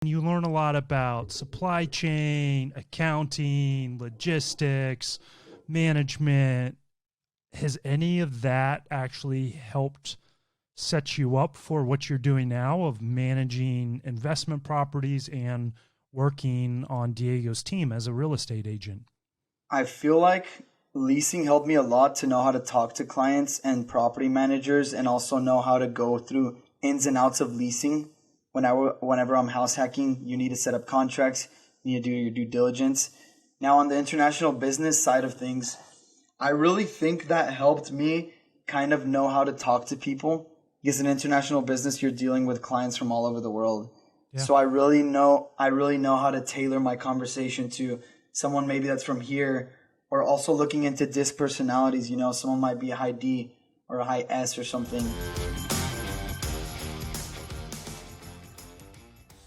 You learn a lot about supply chain, accounting, logistics, management. Has any of that actually helped set you up for what you're doing now of managing investment properties and working on Diego's team as a real estate agent? I feel like leasing helped me a lot to know how to talk to clients and property managers and also know how to go through ins and outs of leasing. Whenever I'm house hacking, you need to set up contracts, you need to do your due diligence. Now, on the international business side of things, I really think that helped me kind of know how to talk to people because in international business, you're dealing with clients from all over the world. Yeah. So I really know how to tailor my conversation to someone maybe that's from here, or also looking into disc personalities. You know, someone might be a high D or a high S or something.